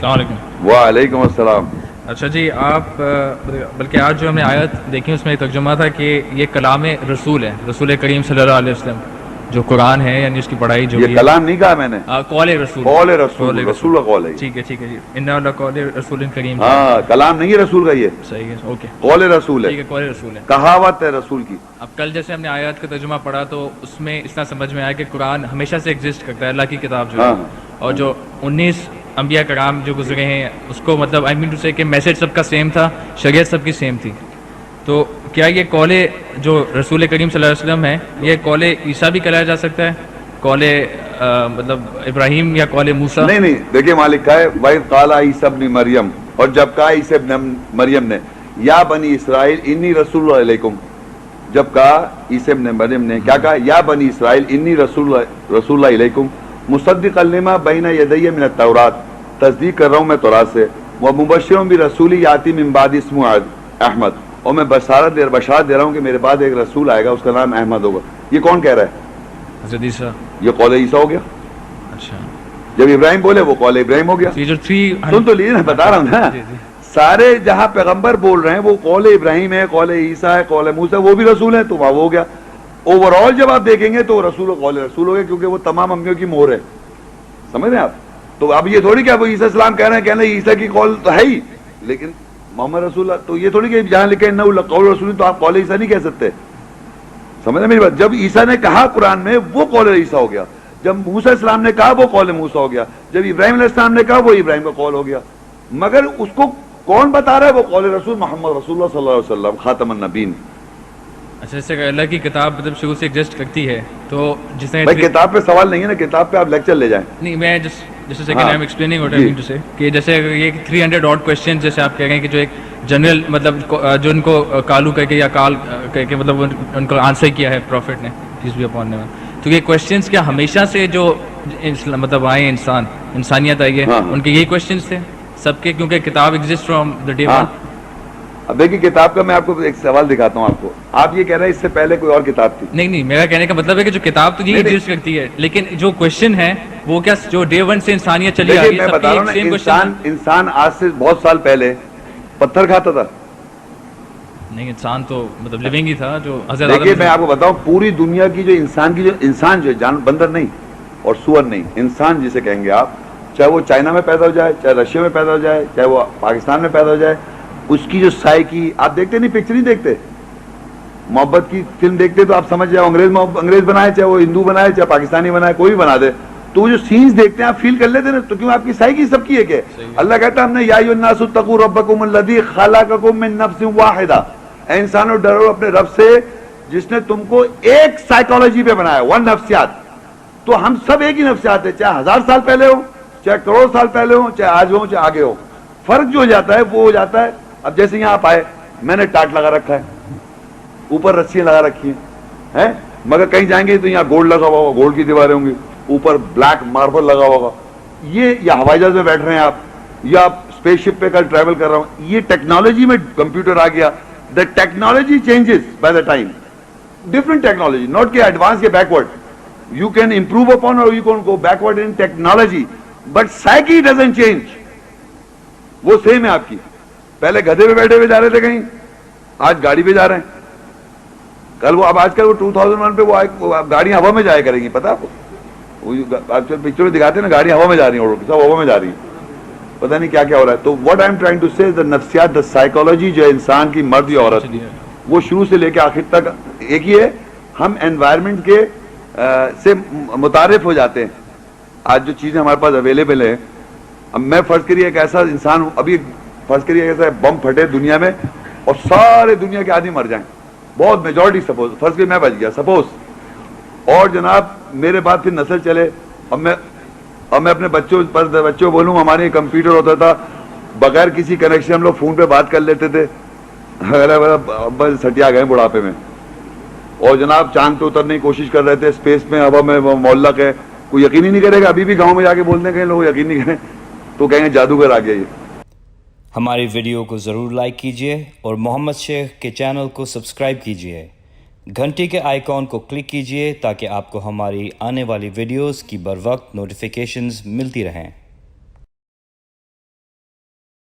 السلام علیکم. وعلیکم السلام. اچھا جی، آپ بلکہ آج جو ہم نے آیت دیکھی اس میں ایک ترجمہ تھا کہ یہ کلام رسول ہے، رسول کریم صلی اللہ علیہ وسلم جو قرآن ہے، یعنی اس کی پڑھائی جو یہ کلام نہیں کہا میں نے، قول رسول. قول رسول، رسول کا قول ہے. ٹھیک ہے ٹھیک ہے جی، انہ لقول رسول کریم. ہاں کلام نہیں ہے رسول کا، یہ صحیح ہے، اوکے قول رسول ہے. ٹھیک ہے، قول رسول ہے، کہاوت ہے رسول کی. اب کل جیسے ہم نے آیات کا ترجمہ پڑھا تو اس میں اس طرح سمجھ میں آیا کہ قرآن ہمیشہ سے ایگزسٹ کرتا ہے، اللہ کی کتاب جو ہے، اور جو 19 انبیاء کرام جو گزرے ہیں اس کو مطلب آئی مین ٹو سے کہ میسج سب کا سیم تھا، شریعت سب کی سیم تھی. تو کیا یہ قول جو رسول کریم صلی اللہ علیہ وسلم ہے، یہ قول عیسیٰ بھی کہا جا سکتا ہے، قول مطلب ابراہیم یا قول موسیٰ؟ نہیں، دیکھیے مالک کا ہے وَإِذْ قَالَ عِيسَى ابْنُ مَرْيَمَ، اور جب کہا عیسی ابن مریم نے یا بنی اسرائیل انی رسول اللہ علیکم، جب کہا عیسی ابن مریم نے کیا کہا، یا بنی اسرائیل انی رسول اللہ علیکم مصدقا لما بین یدی من التوراۃ، تصدیق کر رہا ہوں میں تورات سے، ومبشرا برسول یاتی من بعد اسمہ احمد، اور میں بشارت دے رہا ہوں کہ میرے بعد ایک رسول آئے گا اس کا نام احمد ہوگا. یہ کون کہہ رہا ہے؟ حضرت عیسیٰ. یہ قول عیسیٰ ہو گیا. اچھا، جب ابراہیم بولے وہ قول ابراہیم ہو گیا. سن تو لیجیے نا، بتا رہا ہوں نا، سارے جہاں پیغمبر بول رہے ہیں وہ قول ابراہیم ہے، قول عیسیٰ ہے، قول موسیٰ، وہ بھی رسول ہیں، تو وہاں ہو گیا. اوور آل جب آپ دیکھیں گے تو رسول قول رسول ہو گیا، کیونکہ وہ تمام انبیاء کی مہر ہے. سمجھ رہے ہیں آپ؟ تو اب یہ تھوڑی کہ اب عیسیٰ السلام کہہ رہے ہیں عیسیٰ کی قول تو ہے ہی، لیکن محمد رسول اللہ، تو یہ تھوڑی کہ جہاں لکھے انہ لقول رسول تو آپ قول عیسیٰ نہیں کہہ سکتے. سمجھ رہے میری بات؟ جب عیسیٰ نے کہا قرآن میں وہ قول عیسیٰ ہو گیا، جب موسیٰ السلام نے کہا وہ قول موسیٰ ہو گیا، جب ابراہیم علیہ السلام نے کہا وہ ابراہیم کا قول ہو گیا. مگر اس کو کون بتا رہا ہے؟ وہ قول رسول محمد رسول اللہ صلی اللہ علیہ وسلم خاتم النبیین. اچھا، جیسے کہ اللہ کی کتاب مطلب شروع سے ایگزسٹ کرتی ہے، تو جس نے بھائی کتاب پہ سوال نہیں ہے نا، کتاب پہ آپ لیکچر لے جائیں. نہیں، میں جیسے second I am explaining what I mean to say کہ جیسے یہ 300 آڈ کوسچن جیسے آپ کہہ رہے ہیں کہ جو ایک جنرل مطلب جو ان کو کالو کہہ کے یا کال کہہ کے مطلب ان کو آنسر کیا ہے پروفٹ نے پیس بی اپون ہم، تو یہ کوسچنس کیا ہمیشہ سے جو مطلب آئے انسانیت آئی ہے ان کے یہی کوسچنس تھے سب کے، کیونکہ کتاب exist from the day one. اب دیکھیے کتاب کا میں آپ کو ایک سوال دکھاتا ہوں آپ کو. آپ یہ کہہ رہے ہیں اس سے پہلے کوئی اور کتاب تھی؟ نہیں، میرا کہنے کا مطلب ہے کہ جو کتاب تو یہ ایگزسٹ کرتی ہے، لیکن جو کوسچن ہے وہ کیا جو ڈے ون سے انسانیت چلی آ رہی ہے. میں بتا رہا ہوں نا، انسان آج سے بہت سال پہلے پتھر کھاتا تھا. نہیں، انسان تو مطلب لیونگ ہی تھا. جو دیکھیے میں آپ کو بتاؤں، پوری دنیا کی جو انسان جو جان بندر نہیں اور سور نہیں، انسان جسے کہیں گے آپ، چاہے وہ چائنا میں پیدا ہو جائے، چاہے رشیا میں پیدا ہو جائے، چاہے وہ پاکستان میں پیدا ہو جائے، اس کی جو سائیکی آپ دیکھتے نہیں، پکچر نہیں دیکھتے، محبت کی فلم دیکھتے تو آپ سمجھ جائے انگریز بنائے، چاہے وہ ہندو بنائے، چاہے پاکستانی بنائے، کوئی بھی بنا دے، تو وہ جو سینز دیکھتے ہیں آپ فیل کر لیتے ہیں. تو کیوں آپ کی سائیکی سب کی ایک ہے. اللہ کہتا ہے ہم نے یا ایھا الناس اتقوا ربکم الذی خلقکم من نفس واحدہ، اے انسانوں ڈرو اپنے رب سے جس نے تم کو ایک سائیکالوجی پہ بنایا، ون نفسیات. تو ہم سب ایک ہی نفسیات ہیں، چاہے 1000 سال پہلے ہو، چاہے کروڑ سال پہلے ہو، چاہے آج ہو، چاہے آگے ہو. فرق جو ہو جاتا ہے وہ ہو جاتا ہے. اب جیسے یہاں آپ آئے، میں نے ٹاٹ لگا رکھا ہے، اوپر رسیاں لگا رکھی ہیں، مگر کہیں جائیں گے تو یہاں گولڈ لگا ہوا ہوگا، گولڈ کی دیواریں ہوں گی، اوپر بلیک ماربل لگا ہوگا. یہ یا ہوائی جہاز میں بیٹھ رہے ہیں آپ، یا آپ اسپیس شپ پہ کل ٹریول کر رہا ہوں، یہ ٹیکنالوجی میں کمپیوٹر آ گیا. The technology changes by the time, different technology, not کہ ایڈوانس کے backward. You can improve upon اور you can go backward in technology, but psyche doesn't change. وہ سیم ہے آپ کی. پہلے گدھے پہ بیٹھے ہوئے جا رہے تھے کہیں، آج گاڑی پہ جا رہے ہیں. کل وہ اب آج کل وہ 2001 پہ وہ گاڑیاں ہوا میں جایا کریں گی، پتا آپ کو؟ پکچر میں دکھاتے ہیں نا، گاڑیاں ہوا میں جا رہی ہیں، سب ہوا میں جا رہی ہیں، پتہ نہیں کیا کیا ہو رہا ہے. تو what I am trying to say, the نفسیات، دا سائیکالوجی جو انسان کی، مرد یا عورت، وہ شروع سے لے کے آخر تک ایک ہی ہے. ہم انوائرمنٹ کے سے متعارف ہو جاتے ہیں. آج جو چیزیں ہمارے پاس اویلیبل ہیں، اب میں فرض کریے ایک ایسا انسان ہوں، ابھی فرض کریے ایسا بم پھٹے دنیا میں اور سارے دنیا کے آدمی مر جائیں، بہت میجورٹی، سپوز فرض کریے میں بچ گیا سپوز، اور جناب میرے بعد پھر نسل چلے، اب میں اپنے بچوں بولوں ہمارے کمپیوٹر ہوتا تھا، بغیر کسی کنیکشن ہم لوگ فون پہ بات کر لیتے تھے، بس سٹیا گئے بڑھاپے میں. اور جناب چاند پہ اترنے کی کوشش کر رہے تھے، اسپیس میں، ہوا میں، محلہ کے، کوئی یقین ہی نہیں کرے گا. ابھی بھی گاؤں میں جا کے بولتے ہیں کہیں لوگ یقین نہیں کریں تو کہیں گے جادوگر آ گیا. یہ ہماری ویڈیو کو ضرور لائک کیجیے اور محمد شیخ کے چینل کو سبسکرائب کیجیے. گھنٹی کے آئیکن کو کلک کیجیے تاکہ آپ کو ہماری آنے والی ویڈیوز کی بر وقت نوٹیفیکیشنز ملتی رہیں.